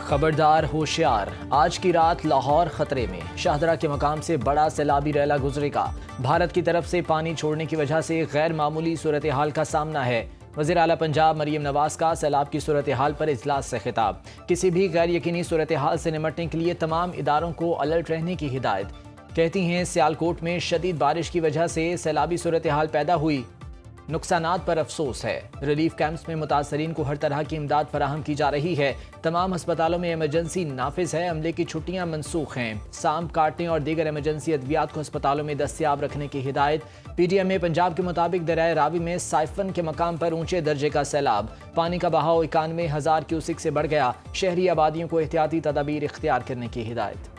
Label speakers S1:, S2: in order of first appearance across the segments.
S1: खबरदार होशियार, आज की रात लाहौर खतरे में। शाहदरा के मकाम से बड़ा सैलाबी रैला गुजरेगा। भारत की तरफ से पानी छोड़ने की वजह से गैर मामूली सूरत हाल का सामना है। वज़ीर आला पंजाब मरियम नवाज का सैलाब की सूरत हाल पर इजलास से खिताब। किसी भी गैर यकीनी सूरत हाल से निपटने के लिए तमाम इदारों को अलर्ट रहने की हिदायत। कहती हैं सियालकोट में शदीद बारिश की वजह से सैलाबी सूरत हाल पैदा हुई, नुकसानात पर अफसोस है। रिलीफ कैंप्स में मुतासरीन को हर तरह की इमदाद फराहम की जा रही है। तमाम अस्पतालों में इमरजेंसी नाफिज है। अमले की छुट्टियां मनसूख हैं। सांप काटने और दीगर इमरजेंसी अद्वियात को अस्पतालों में दस्तियाब रखने की हिदायत। PTM पंजाब के मुताबिक दरियाए रावी में साइफन के मकाम पर ऊंचे दर्जे का सैलाब। पानी का बहाव 91,000 क्यूसिक से बढ़ गया। शहरी आबादियों को एहतियाती तदाबीर इख्तियार करने की हिदायत।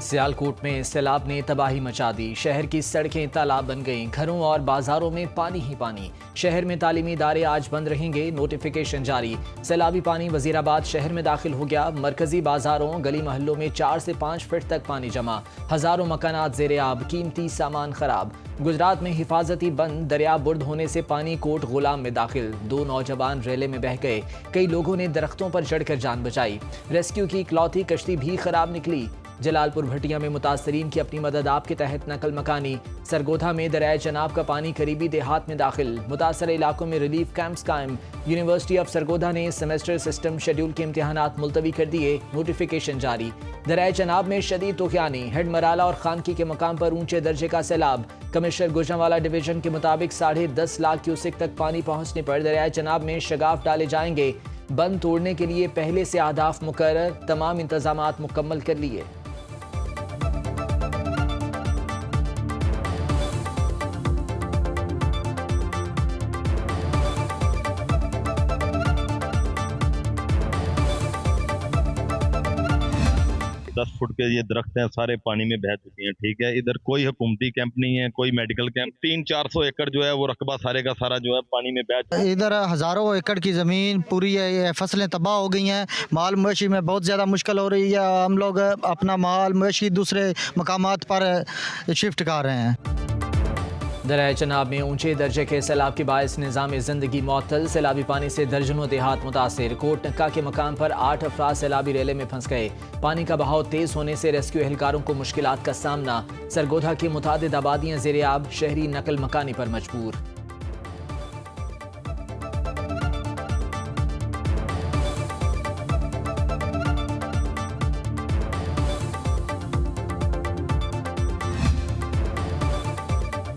S1: सियालकोट में सैलाब ने तबाही मचा दी। शहर की सड़कें तालाब बन गईं। घरों और बाजारों में पानी ही पानी। शहर में तालीमी इदारे आज बंद रहेंगे, नोटिफिकेशन जारी। सैलाबी पानी वजीराबाद शहर में दाखिल हो गया। मरकजी बाजारों गली महल्लों में 4 से 5 फीट तक पानी जमा। हजारों मकानात ज़ेरे आब, कीमती सामान खराब। गुजरात में हिफाजती बंद, दरिया बुर्द होने से पानी कोट गुलाम में दाखिल। 2 नौजवान रेले में बह गए। कई लोगों ने दरख्तों पर चढ़कर जान बचाई। रेस्क्यू की इकलौती कश्ती भी खराब निकली। जलालपुर भटिया में मुतासरीन की अपनी मदद आप के तहत नकल मकानी। सरगोधा में दरियाए चनाब का पानी करीबी देहात में दाखिल। मुतासर इलाकों में रिलीफ कैंप्स कायम। यूनिवर्सिटी ऑफ सरगोधा ने सेमेस्टर सिस्टम शेड्यूल के इम्तिहानात मुलतवी कर दिए, नोटिफिकेशन जारी। दरियाए चनाब में शदीद तूफ़ानी। हेड मराला और खानकी के मकाम पर ऊंचे दर्जे का सैलाब। कमिश्नर गुजरांवाला डिवीजन के मुताबिक 10.5 लाख क्यूसिक तक पानी पहुंचने पर दरियाए चनाब में शगाफ डाले जाएंगे। बंद तोड़ने के लिए पहले से आहदाफ मुकर्रर, तमाम इंतजामात मुकम्मल कर लिए।
S2: दस फुट के ये दरख्त हैं, सारे पानी में बह चुके हैं। ठीक है, इधर कोई हुकूमती कैंप नहीं है, कोई मेडिकल कैंप। 300-400 एकड़ जो है वो रकबा सारे का सारा जो है पानी में बह चुका है।
S3: इधर हजारों एकड़ की जमीन पूरी है, फसलें तबाह हो गई हैं। माल मवेशी में बहुत ज़्यादा मुश्किल हो रही है। हम लोग अपना माल मवेशी दूसरे मकामात पर शिफ्ट कर रहे हैं।
S1: दरियाए चनाब में ऊंचे दर्जे के सैलाब के बायस निज़ाम ज़िंदगी मअतल। सैलाबी पानी से दर्जनों देहात मुतासिर। कोट नक्का के मकाम पर 8 अफराद सैलाबी रेले में फंस गए। पानी का बहाव तेज होने से रेस्क्यू एहलकारों को मुश्किलात का सामना। सरगोधा की मुतादिद आबादियां ज़ेरे आब, शहरी नकल मकानी पर मजबूर।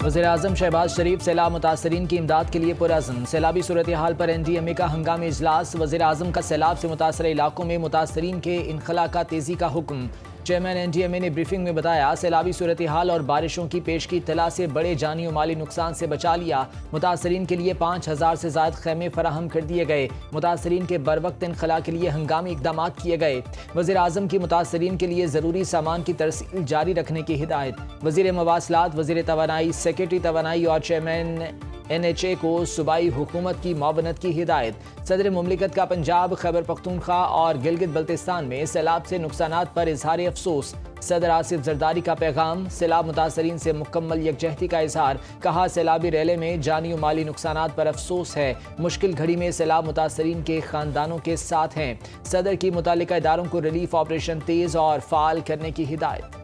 S1: वज़ीर-ए-आज़म शहबाज शरीफ सैलाब मुतासरीन की इमदाद के लिए पुरअज़्म। सैलाबी सूरत हाल पर NDMA का हंगामी इजलास। वज़ीर-ए-आज़म का सैलाब से मुतासर इलाकों में मुतासरीन के इनखला का तेज़ी का हुक्म। चेयरमैन NDMA ने ब्रीफिंग में बताया, सैलाबी सूरत हाल और बारिशों की पेश की इत्तला से बड़े जानी और माली नुकसान से बचा लिया। मुतासरीन के लिए 5,000 से ज़ायद खैमे फराहम कर दिए गए। मुतासरीन के बरवक्त इनखला के लिए हंगामी इकदाम किए गए। वज़ीर-ए-आज़म की मुतासरीन के लिए ज़रूरी सामान की तरसील जारी रखने की हिदायत। वज़ीर मवासलात, वज़ीर तवानाई, सेक्रेटरी तवानाई और चेयरमैन NHA को सूबाई हुकूमत की मुआवनत की हिदायत। सदर मुमलिकत का पंजाब, खैबर पख्तूनख्वा और गिलगित बल्तिस्तान में सैलाब से नुकसानात पर इजहार अफसोस। सदर आसिफ जरदारी का पैगाम, सैलाब मुतासरीन से मुकम्मल यकजहती का इजहार। कहा, सैलाबी रेले में जानी और माली नुकसानात पर अफसोस है। मुश्किल घड़ी में सैलाब मुतासरीन के खानदानों के साथ हैं। सदर की मुतालिका इदारों को रिलीफ ऑपरेशन तेज और फाल करने की हिदायत।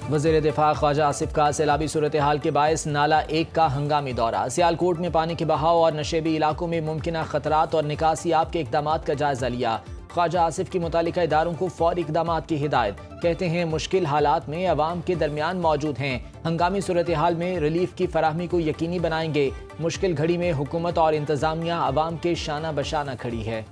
S1: वज़ीर दिफा ख्वाजा आसिफ का सैलाबी सूरत हाल के बायस नाला 1 का हंगामी दौरा। सियालकोट में पानी के बहाव और नशेबी इलाकों में मुमकिन खतरात और निकासी आप के इकदाम का जायजा लिया। ख्वाजा आसिफ की मुतालिका इदारों को फौरी इकदाम की हिदायत। कहते हैं मुश्किल हालात में अवाम के दरमियान मौजूद हैं। हंगामी सूरत हाल में रिलीफ की फराहमी को यकीनी बनाएंगे। मुश्किल घड़ी में हुकूमत और इंतजामिया अवाम के शाना बशाना खड़ी है।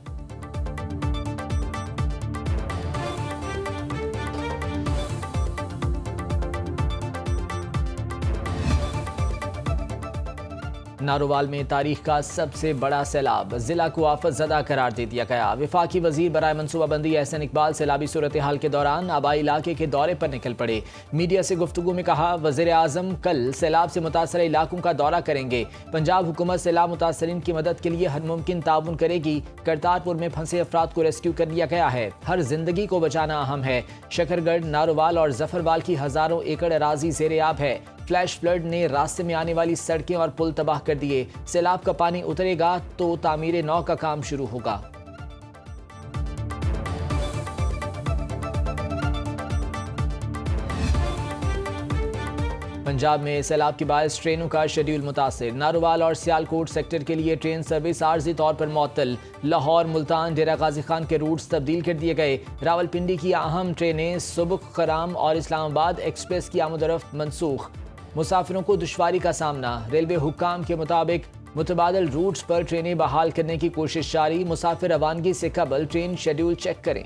S1: नारोवाल में तारीख का सबसे बड़ा सैलाब, जिला को आफत ज़दा करार दे दिया गया। वफाकी वजीर बराए मनसूबाबंदी एहसन इकबाल सैलाबी सूरत हाल के दौरान आबाई इलाके के दौरे पर निकल पड़े। मीडिया से गुफ्तगू में कहा, वज़ीर आज़म कल सैलाब से मुतासर इलाकों का दौरा करेंगे। पंजाब हुकूमत सैलाब मुतासरीन की मदद के लिए हर मुमकिन ताउन करेगी। करतारपुर में फंसे अफराद को रेस्क्यू कर लिया गया है। हर जिंदगी को बचाना अहम है। शकरगढ़, नारोवाल और जफरवाल की हजारों एकड़ अराजी ज़ेर-ए-आब है। फ्लैश फ्लड ने रास्ते में आने वाली सड़कें और पुल तबाह कर दिए। सैलाब का पानी उतरेगा तो तामीर नौ का काम शुरू होगा। पंजाब में सैलाब के बायस ट्रेनों का शेड्यूल मुतासिर। नारोवाल और सियालकोट सेक्टर के लिए ट्रेन सर्विस आर्जी तौर पर मुअत्तल। लाहौर, मुल्तान, डेरा गाजी खान के रूट्स तब्दील कर दिए गए। रावलपिंडी की अहम ट्रेनें सुबुक, खराम और इस्लामाबाद एक्सप्रेस की आमदोरफ्त मनसूख। मुसाफिरों को दुश्वारी का सामना। रेलवे हुक्काम के मुताबिक मुतबादल रूट्स पर ट्रेनें बहाल करने की कोशिश जारी। मुसाफिर रवानगी से कबल ट्रेन शेड्यूल चेक करें।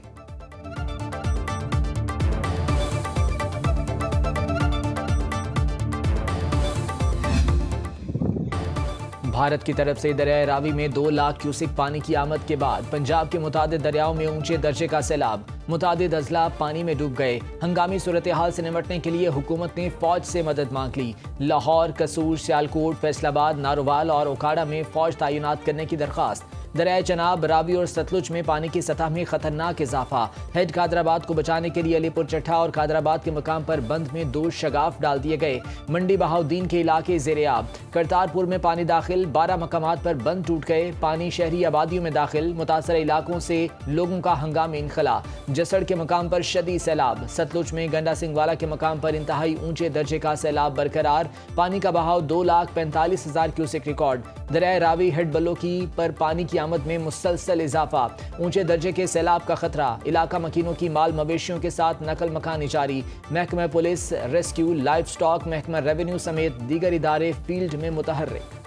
S1: भारत की तरफ से दरियाए रावी में 2 लाख क्यूसिक पानी की आमद के बाद पंजाब के मुतादिद दरियाओं में ऊंचे दर्जे का सैलाब। मुतादिद अजला पानी में डूब गए। हंगामी सूरत हाल से निपटने के लिए हुकूमत ने फौज से मदद मांग ली। लाहौर, कसूर, सियालकोट, फैसलाबाद, नारोवाल और ओकाड़ा में फौज तैनात करने की दरख्वास्त। दरियाए चनाब, रावी और सतलुज में पानी की सतह में खतरनाक इजाफा। हेड कादराबाद को बचाने के लिए अलीपुर चट्ठा और कादराबाद के मकाम पर बंद में 2 शगाफ डाल दिए गए। मंडी बहाउद्दीन के इलाके ज़ेर-ए-आब। करतारपुर में पानी दाखिल, 12 मकामात पर बंद टूट गए। पानी शहरी आबादियों में दाखिल। मुतासर इलाकों से लोगों का हंगामी इनखला। जसड़ के मकाम पर शदीद सैलाब। सतलुज में गंडा सिंह वाला के मकाम पर इंतहाई ऊंचे दर्जे का सैलाब बरकरार। पानी का बहाव 2,45,000 क्यूसेक रिकॉर्ड। दरियाए रावी हेड बलोकी पर पानी की आमद में मुसलसल इजाफा। ऊंचे दर्जे के सैलाब का खतरा। इलाका मकीनों की माल मवेशियों के साथ नकल मकानी जारी। महकमा पुलिस, रेस्क्यू, लाइफ स्टॉक, महकमा रेवेन्यू समेत दीगर इदारे फील्ड में मुतहर्रिक।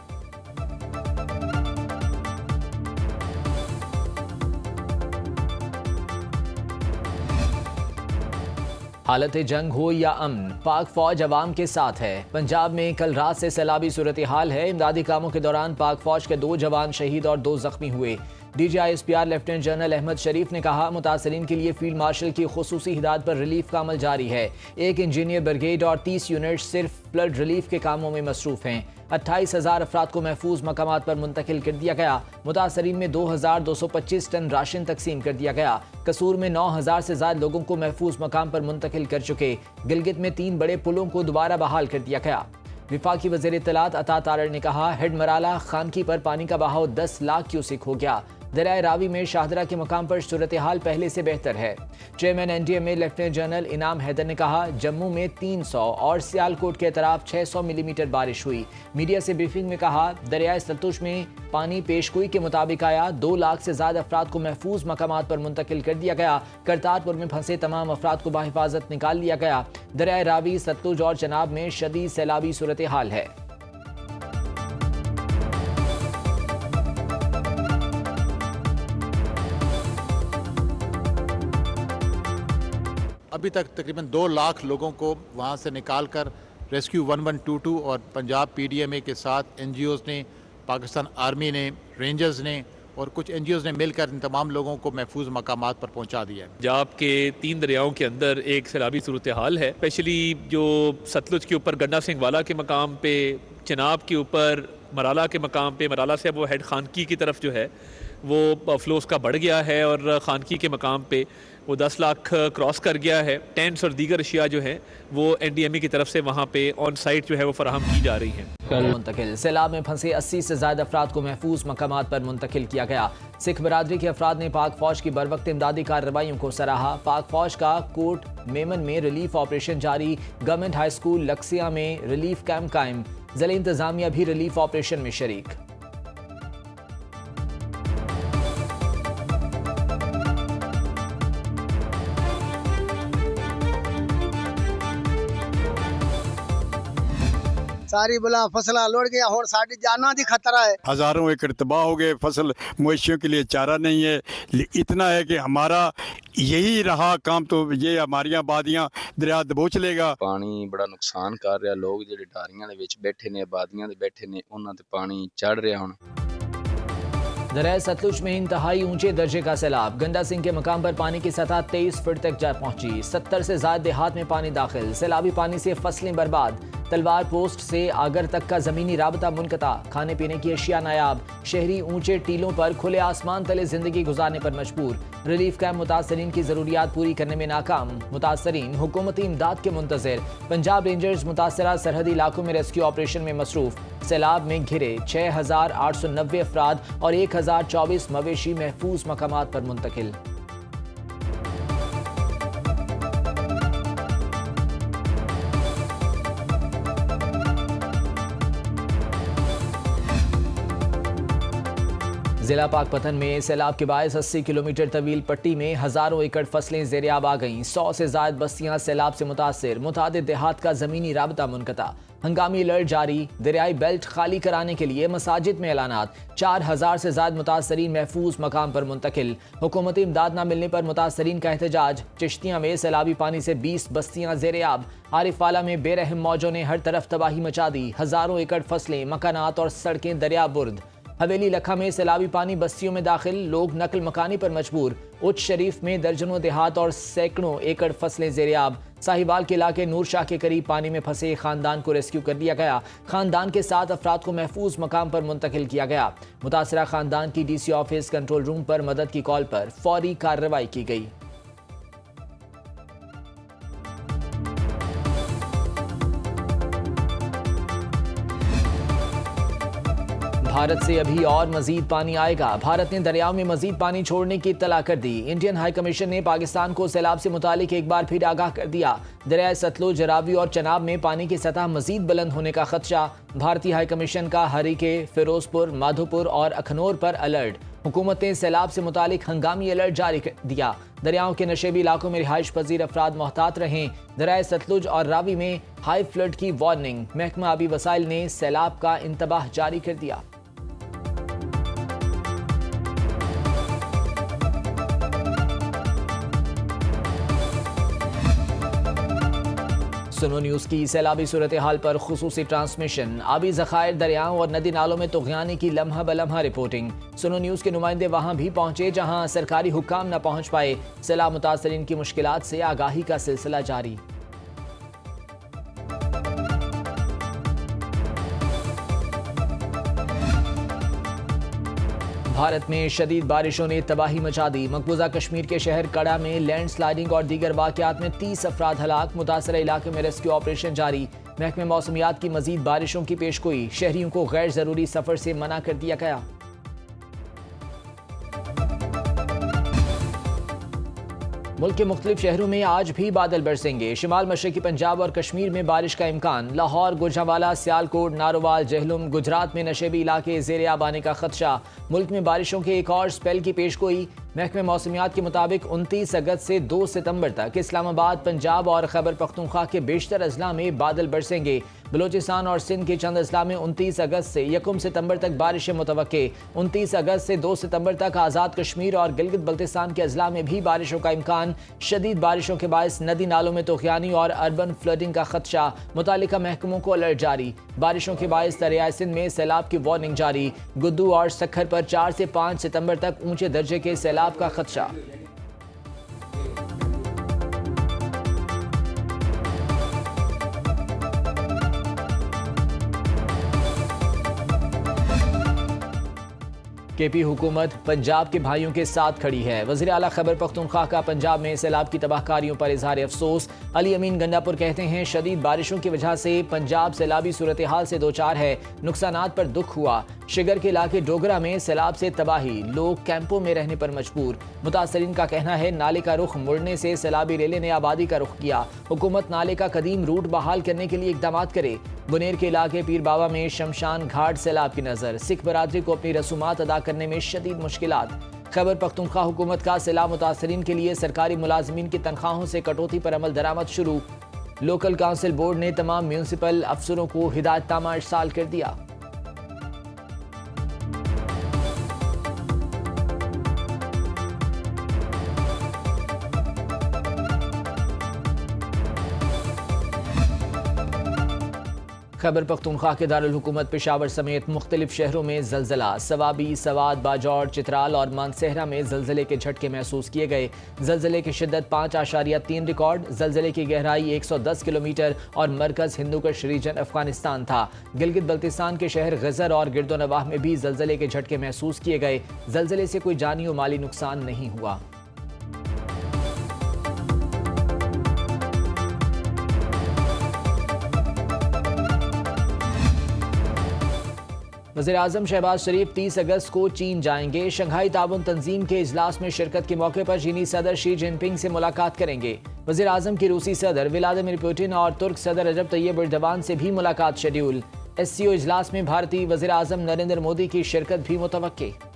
S1: हालत जंग हो या अमन, पाक फौज अवाम के साथ है। पंजाब में कल रात से सैलाबी सूरत हाल है। इमदादी कामों के दौरान पाक फौज के 2 जवान शहीद और 2 जख्मी हुए। DGISPR लेफ्टिनेंट जनरल अहमद शरीफ ने कहा, मुतासरीन के लिए फील्ड मार्शल की खुसूसी हिदायत पर रिलीफ का अमल जारी है। 1 इंजीनियर ब्रिगेड और 30 यूनिट सिर्फ फ्लड रिलीफ के कामों में मसरूफ हैं। 28,000 अफराद को महफूज मकामात पर मुंतकिल कर दिया गया। मुतासरीन में 2,225 टन राशन तकसीम कर दिया गया। कसूर में 9,000 से ज्यादा लोगों को महफूज मकाम पर मुंतकिल कर चुके। गिलगित में 3 बड़े पुलों को दोबारा बहाल कर दिया गया। विफाकी वज़ीर इत्तलात अता तारड़ ने कहा, हेड मराला खानकी पर पानी का बहाव 10 लाख क्यूसिक हो गया। दरियाए रावी में शाहदरा के मकाम पर सूरत हाल पहले से बेहतर है। चेयरमैन NDMA लेफ्टिनेंट जनरल इनाम हैदर ने कहा, जम्मू में 300 और सियालकोट के तरफ 600 मिलीमीटर बारिश हुई। मीडिया से ब्रीफिंग में कहा, दरियाए सतलुज में पानी पेशगोई के मुताबिक आया। 2 लाख से ज्यादा अफराद को महफूज मकामात पर मुंतकिल कर दिया गया। करतारपुर में फंसे तमाम अफराद को बाहिफाजत निकाल लिया गया। दरियाए रावी, सतलुज और चनाब में शदीद सैलाबी सूरत हाल है।
S4: अभी तक तकरीबन 2 लाख लोगों को वहाँ से निकाल कर रेस्क्यू 1122 और पंजाब PDMA के साथ NGOs ने, पाकिस्तान आर्मी ने, रेंजर्स ने और कुछ NGOs ने मिलकर इन तमाम लोगों को महफूज मकामात पर पहुँचा दिया है।
S5: पंजाब के 3 दरियाओं के अंदर एक सैलाबी सूरत हाल है। स्पेशली जो सतलुज के ऊपर गंडा सिंह वाला के मकाम पे, चनाब के ऊपर मराला के मकाम पे, मराला से अब वो हेड खानकी की तरफ जो है वो फ्लोस का बढ़ गया है और खानकी के मकाम पे वो 10 लाख क्रॉस कर गया है। टेंट्स और दीगर अशिया जो हैं वो NDMA की तरफ से वहाँ पे ऑन साइट जो है वो फराहम की जा रही हैं।
S1: मुंतकिल सैलाब में फंसे 80 से ज्यादा अफराद को महफूज मकामात पर मुंतकिल किया गया। सिख बरादरी के अफराद ने पाक फौज की बरवक्त इमदादी कार्रवाइयों को सराहा। पाक फौज का कोट मेमन में रिलीफ ऑपरेशन जारी। गवर्नमेंट हाई स्कूल लक्सिया में रिलीफ कैंप कायम। ज़िला इंतजामिया भी रिलीफ ऑपरेशन में शरीक।
S6: सारी बला फसला लुढ़ गया हुण साडी जाना दी खतरा है।
S7: हज़ारों एकड़ तबाह हो गए, फसल मवेशियों के लिए चारा नहीं है। इतना है कि हमारा यही रहा काम तो ये हमारी आबादियाँ दरिया दबोच लेगा।
S8: पानी बड़ा नुकसान कर रहा, लोग ਜਿਹੜੇ ਢਾਰੀਆਂ ਦੇ ਵਿੱਚ ਬੈਠੇ ਨੇ, ਆਬਾਦੀਆਂ ਦੇ ਬੈਠੇ ਨੇ, ਉਹਨਾਂ ਤੇ ਪਾਣੀ ਚੜ ਰਿਹਾ ਹੁਣ।
S1: दरिया सतलुज में इंतहाई ऊंचे दर्जे का सैलाब, गंदा सिंह के मकाम पर पानी की सतह 23 फीट तक जा पहुंची। 70 से ज्यादा देहात में पानी दाखिल, सैलाबी पानी से फसलें बर्बाद। तलवार पोस्ट से आगर तक का जमीनी राबता मुनक़ता, खाने पीने की अशिया नायाब। शहरी ऊंचे टीलों पर खुले आसमान तले जिंदगी गुजारने पर मजबूर। रिलीफ कैंप मुतासरीन की जरूरियात पूरी करने में नाकाम। मुतासरीन हुकूमती इमदाद के मुंतज़िर। पंजाब रेंजर्स मुतासरा सरहदी इलाकों में रेस्क्यू ऑपरेशन में मसरूफ। सैलाब में घिरे 6,890 अफराद और 1,024 मवेशी महफूज मकामात पर मुंतकिल। जिला पाकपतन में सैलाब के बायस 80 किलोमीटर तवील पट्टी में हजारों एकड़ फसलें ज़ेरियाब आ गईं। 100 से ज्यादा बस्तियां सैलाब से मुतासिर। मुतादिद देहात का जमीनी राबता मुनक़ता। हंगामी अलर्ट जारी। दरियाई बेल्ट खाली कराने के लिए मसाजिद में ऐलानात। 4,000 से ज्यादा मुतासरीन महफूज मकाम पर मुंतकिल। हुकूमती इमदाद न मिलने पर मुतासरीन का एहतजाज। चिश्तियां में सैलाबी पानी से 20 बस्तियां ज़ेरियाब। आरिफवाला में बेरहम मौजों ने हर तरफ तबाही मचा दी। हजारों एकड़ फसलें, मकानात और सड़कें दरिया बुर्द। हवेली लखा में सैलाबी पानी बस्तियों में दाखिल, लोग नकल मकानी पर मजबूर। उच्च शरीफ में दर्जनों देहात और सैकड़ों एकड़ फसलें ज़ेरियाब। साहिबाल के इलाके नूर शाह के करीब पानी में फंसे खानदान को रेस्क्यू कर लिया गया। खानदान के 7 अफराद को महफूज मकाम पर मुंतकिल किया गया। मुतासरा खानदान की DC ऑफिस कंट्रोल रूम पर मदद की कॉल पर फौरी कार्रवाई की गई। भारत से अभी और मजीद पानी आएगा। भारत ने दरियाओं में मजीद पानी छोड़ने की इत्तला कर दी। इंडियन हाई कमीशन ने पाकिस्तान को सैलाब से मुतालिक एक बार फिर आगाह कर दिया। दरिया सतलुज, रावी और चनाब में पानी की सतह मजीद बुलंद होने का खदशा। भारतीय हाई कमीशन का हरीके, फिरोजपुर, माधोपुर और अखनौर पर अलर्ट। हुकूमत ने सैलाब से मुतालिक हंगामी अलर्ट जारी कर दिया। दरियाओं के नशेबी इलाकों में रिहाइश पजीर अफराद मोहतात रहें। दरिया सतलुज और रावी में हाई फ्लड की वार्निंग। महकमा आबी वसाइल ने सैलाब का इंतबाह जारी कर दिया। सुनो न्यूज़ की सैलाबी सूरत हाल पर खुसूसी ट्रांसमिशन। आबी ज़खायर, दरियाओं और नदी नालों में तुग़यानी की लम्हा बलम्हा रिपोर्टिंग। सुनो न्यूज़ के नुमाइंदे वहाँ भी पहुँचे जहाँ सरकारी हुक्काम न पहुँच पाए। सैलाब मुतासरीन की मुश्किलात से आगाही का सिलसिला जारी। भारत में शदीद बारिशों ने तबाही मचा दी। मकबूजा कश्मीर के शहर कड़ा में लैंडस्लाइडिंग और दीगर वाक़यात में 30 अफराद हलाक। मुतासरा इलाके में रेस्क्यू ऑपरेशन जारी। महकमे मौसमियात की मजीद बारिशों की पेशगोई। शहरियों को गैर ज़रूरी सफ़र से मना कर दिया गया। मुल्क के मुख्तलिफ शहरों में आज भी बादल बरसेंगे। शिमाल मशरक़ी पंजाब और कश्मीर में बारिश का इम्कान। लाहौर, गुजरांवाला, सियालकोट, नारोवाल, जहलुम, गुजरात में नशेबी इलाके ज़ेरियाब आने का खदशा। मुल्क में बारिशों के एक और स्पेल की पेशगोई। महकमे मौसमियात के मुताबिक 29 अगस्त से 2 सितंबर तक इस्लामाबाद, पंजाब और खैबर पख्तूनख्वा के बेशतर अजला में बादल बरसेंगे। बलोचिस्तान और सिंध के चंद अजला में 29 अगस्त से 1 सितंबर तक बारिशें मुतवक्के। 29 अगस्त से 2 सितंबर तक आज़ाद कश्मीर और गिलगित बल्तिस्तान के अजला में भी बारिशों का इम्कान। शदीद बारिशों के बायस नदी नालों में तुग़यानी और अर्बन फ्लडिंग का खदशा। मुतालिका महकमों को अलर्ट जारी। बारिशों के बायस दरियाए सिंध में सैलाब की वार्निंग जारी। गुद्दू और सखर पर 4 से 5 सितंबर तक ऊंचे दर्जे के सैलाब का खदशा। केपी हुकूमत पंजाब के भाइयों के साथ खड़ी है। वज़ीर आला खैबर पख्तूनख्वा का पंजाब में सैलाब की तबाहकारियों पर इजहार अफसोस। अली अमीन गंडापुर कहते हैं शदीद बारिशों की वजह से पंजाब सैलाबी सूरत हाल से दोचार है। नुकसानात पर दुख हुआ। शिगर के इलाके डोगरा में सैलाब से तबाही, लोग कैंपों में रहने पर मजबूर। मुतासरीन का कहना है नाले का रुख मुड़ने से सैलाबी रेले ने आबादी का रुख किया। हुकूमत नाले का कदीम रूट बहाल करने के लिए इकदाम करे। बुनेर के इलाके पीर बाबा में शमशान घाट सैलाब की नजर। सिख बरादरी को अपनी रसूमात अदा करने में शदीद मुश्किलात। खैबर पख्तूनख्वा हुकूमत का सैलाब मुतासरीन के लिए सरकारी मुलाजमीन की तनख्वाहों से कटौती पर अमल दरामद शुरू। लोकल काउंसिल बोर्ड ने तमाम म्यूनिसिपल अफसरों को हिदायतनामा इरसाल कर दिया। खैबर पख्तूनख्वा के दारुल हुकूमत पेशावर समेत मुख्तलिफ शहरों में जलजला। सवाबी, सवाद, बाजौर, चित्राल और मानसेहरा में जलजले के झटके महसूस किए गए। जलजले की शिद्दत 5.3 रिकॉर्ड। जलजले की गहराई 110 किलोमीटर और मरकज हिंदूकश रीजन अफगानिस्तान था। गिलगित बल्तिस्तान के शहर गजर और गिरदोनवाह में भी जलजले के झटके महसूस किए गए। जलजले से कोई जानी और माली नुकसान नहीं हुआ। वज़ीर-ए-आज़म शहबाज शरीफ 30 अगस्त को चीन जाएंगे। शंघाई ताउन तंजीम के इजलास में शिरकत के मौके पर चीनी सदर शी जिनपिंग से मुलाकात करेंगे। वज़ीर-ए-आज़म की रूसी सदर व्लादिमीर पुतिन और तुर्क सदर रजब तैयब एर्दोगान से भी मुलाकात शेड्यूल। SCO इजलास में भारतीय वज़ीर-ए-आज़म नरेंद्र मोदी की शिरकत भी मुतवक्के।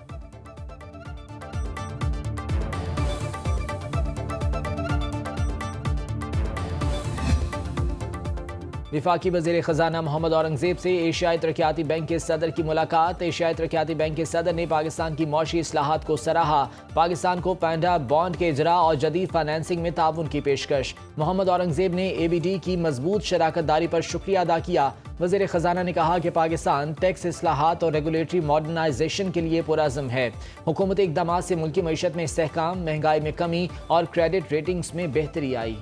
S1: विफाकी वज़ीर ख़जाना मोहम्मद औरंगज़ेब से एशियाई तरक्याती बैंक के सदर की मुलाकात। एशियाई तरक्याती बैंक के सदर ने पाकिस्तान की मौशी इस्लाहात को सराहा। पाकिस्तान को पैंडा बॉन्ड के इजरा और जदीद फाइनेंसिंग में ताउन की पेशकश। मोहम्मद औरंगज़ेब ने ABD की मजबूत शराकत दारी पर शुक्रिया अदा किया। वज़ीर ख़जाना ने कहा कि पाकिस्तान टैक्स इस्लाहात और रेगुलेटरी मॉडर्नाइजेशन के लिए पुरअज़्म है। हुकूमती इक़दामात से मुल्की मईशत में इस्तेहकाम, महंगाई में कमी और क्रेडिट रेटिंग्स में बेहतरी आई।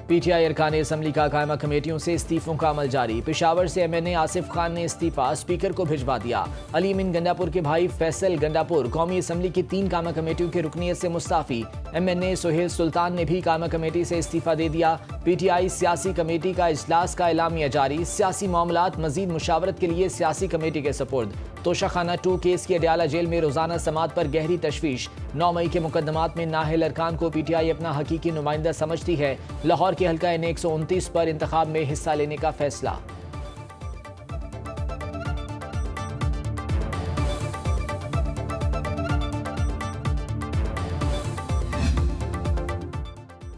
S1: PTI अरकान असम्बली का कायमा कमेटियों से इस्तीफों का अमल जारी। पेशावर से MNA आसिफ खान ने इस्तीफा स्पीकर को भिजवा दिया। अली मिन गंडापुर के भाई फैसल गंडापुर कौमी असम्बली की 3 कायमा कमेटियों की रुकनीत से मुस्ताफी। MNA सुहेल सुल्तान ने भी कायमा कमेटी से इस्तीफा दे दिया। PTI सियासी कमेटी का इजलास का एलामिया जारी। सियासी मामलात मजीद मुशावरत के लिए सियासी कमेटी के सपुर्द। तोशाखाना 2 केस की अडयाला जेल में रोजाना समात पर गहरी तशवीश। 9 मई के मुकदमात में नाहिल अरकान को PTI अपना हकीकी नुमाइंदा समझती है। लाहौर के हल्का N 129 पर इंतखाब में हिस्सा लेने का फैसला।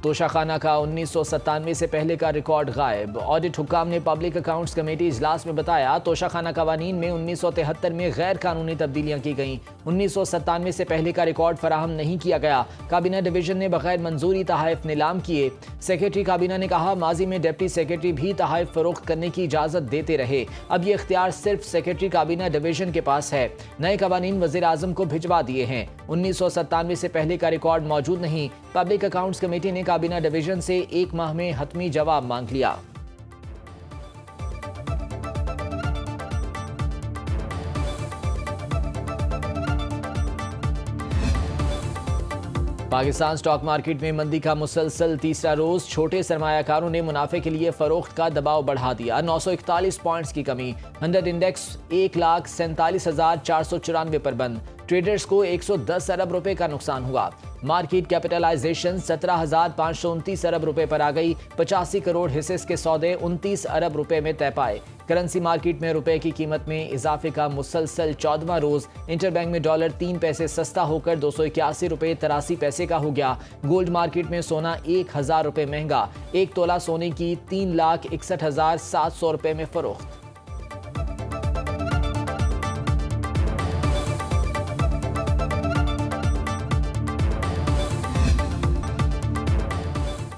S1: तोशाखाना का 1997 से पहले का रिकॉर्ड गायब। ऑडिट हुक्काम ने पब्लिक अकाउंट्स कमेटी इजलास में बताया, तोशाखाना कवानीन में 1973 में गैर कानूनी तब्दीलियां की गईं। 1997 से पहले का रिकॉर्ड फराहम नहीं किया गया। काबीना डिवीजन ने बगैर मंजूरी तहाइफ नीलाम किए। सेक्रेटरी काबीना ने कहा, माजी में डिप्टी सेक्रेटरी भी तहाइफ फरोख्त करने की इजाजत देते रहे। अब ये इख्तियार सिर्फ सेक्रेटरी काबीना डिवीजन के पास है। नए कवानीन वज़ीर आज़म को भिजवा दिए हैं। 1997 से पहले का रिकॉर्ड मौजूद नहीं। पब्लिक अकाउंट्स कमेटी ने काबीना डिवीजन से 1 माह में हतमी जवाब मांग लिया। पाकिस्तान स्टॉक मार्केट में मंदी का मुसलसल तीसरा रोज। छोटे सरमायाकारों ने मुनाफे के लिए फरोख्त का दबाव बढ़ा दिया। 941 पॉइंट्स की कमी। 100 इंडेक्स 1,47,494 पर बंद। ट्रेडर्स को 110 अरब रुपए का नुकसान हुआ। मार्केट कैपिटलाइजेशन 17,529 अरब रुपए पर आ गई। 85 करोड़ हिस्से के सौदे 29 अरब रुपए में तय पाए। करेंसी मार्केट में रुपए की कीमत में इजाफे का मुसलसल 14वां रोज। इंटरबैंक में डॉलर 3 पैसे सस्ता होकर 281 रुपए 83 पैसे का हो गया। गोल्ड मार्केट में सोना 1,000 रुपए महंगा। 1 तोला सोने की 3,61,700 रुपए में फरोख्त।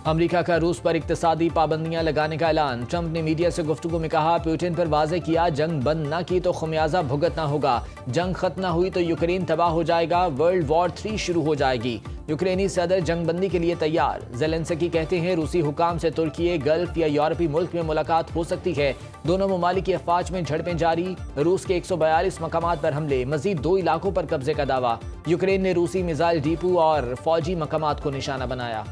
S1: अमेरिका का रूस पर इक्तिसादी पाबंदियां लगाने का ऐलान। ट्रंप ने मीडिया से गुफ्तगू में कहा, पुतिन पर वाज़ेह किया, जंग बंद न की तो खमियाजा भुगतना होगा। जंग खत्म न हुई तो यूक्रेन तबाह हो जाएगा। वर्ल्ड वॉर 3 शुरू हो जाएगी। यूक्रेनी सदर जंग बंदी के लिए तैयार। ज़ेलेंस्की कहते हैं, रूसी हुकाम से तुर्की, गल्फ या यूरोपीय मुल्क में मुलाकात हो सकती है। दोनों ममालिक की अफवाज में झड़पें जारी। रूस के 142 मकामात पर हमले। मजीद 2 इलाकों पर कब्जे का दावा। यूक्रेन ने रूसी मिसाइल डिपो और फौजी मकामात को निशाना बनाया।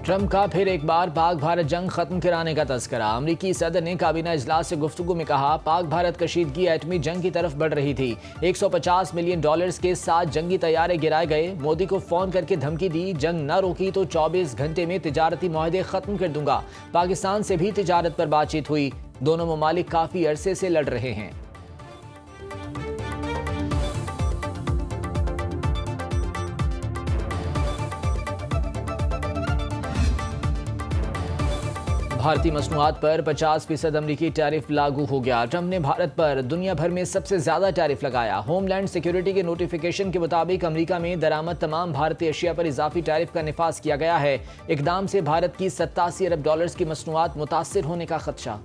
S1: ट्रंप का फिर एक बार पाक भारत जंग खत्म कराने का तस्करा। अमरीकी सदर ने काबीना इजलास से गुफ्तगू में कहा, पाक भारत कशीदगी एटमी जंग की तरफ बढ़ रही थी। $150 मिलियन के 7 जंगी तैयारे गिराए गए। मोदी को फोन करके धमकी दी, जंग न रोकी तो 24 घंटे में तिजारती मुआहदे खत्म कर दूंगा। पाकिस्तान से भी तिजारत पर बातचीत हुई। दोनों ममालिक काफी अरसे से लड़ रहे हैं। भारतीय मसनूआत पर 50% अमरीकी टैरिफ लागू हो गया। ट्रंप ने भारत पर दुनिया भर में सबसे ज्यादा टैरिफ लगाया। होमलैंड सिक्योरिटी के नोटिफिकेशन के मुताबिक अमेरिका में दरामद तमाम भारतीय अशिया पर इजाफी टैरिफ का निफाज किया गया है। इकदाम से भारत की $87 अरब की मसनूआत मुतासिर होने का खदशा।